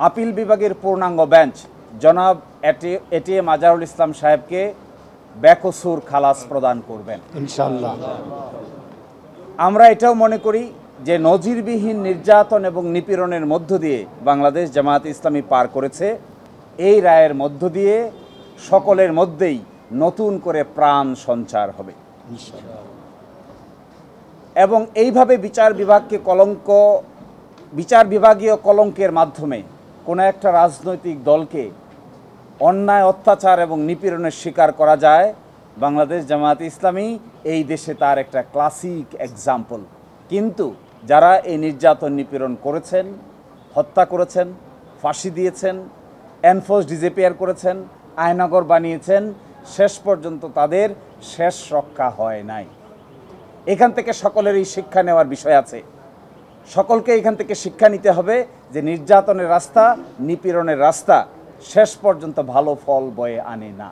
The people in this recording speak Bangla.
আপিল বিভাগের পূর্ণাঙ্গ বেঞ্চ জনাব এটিএম আজহারুল ইসলাম সাহেবকে বেকসুর খালাস প্রদান করবেন ইনশাআল্লাহ। আমরা এটাও মনে করি যে নজিরবিহীন নির্যাতন এবং নিপীড়নের মধ্য দিয়ে বাংলাদেশ জামায়াতে ইসলামী পার করেছে, এই রায়ের মধ্য দিয়ে সকলের মধ্যেই নতুন করে প্রাণ সঞ্চার হবে এবং এইভাবে বিচার বিভাগীয় কলঙ্কের মাধ্যমে কোনো একটা রাজনৈতিক দলকে অন্যায় অত্যাচার এবং নিপীড়নের শিকার করা যায়, বাংলাদেশ জামায়াতে ইসলামী এই দেশে তার একটা ক্লাসিক এক্সাম্পল। কিন্তু যারা এই নির্যাতন নিপীড়ন করেছেন, হত্যা করেছেন, ফাঁসি দিয়েছেন, এনফোর্স ডিসঅ্যাপিয়ার করেছেন, আয়নাগর বানিয়েছেন, শেষ পর্যন্ত তাদের শেষ রক্ষা হয় নাই। এখান থেকে সকলেরই শিক্ষা নেওয়ার বিষয় আছে। সকলকে এখান থেকে শিক্ষা নিতে হবে যে নির্যাতনের রাস্তা, নিপীড়নের রাস্তা শেষ পর্যন্ত ভালো ফল বয়ে আনে না।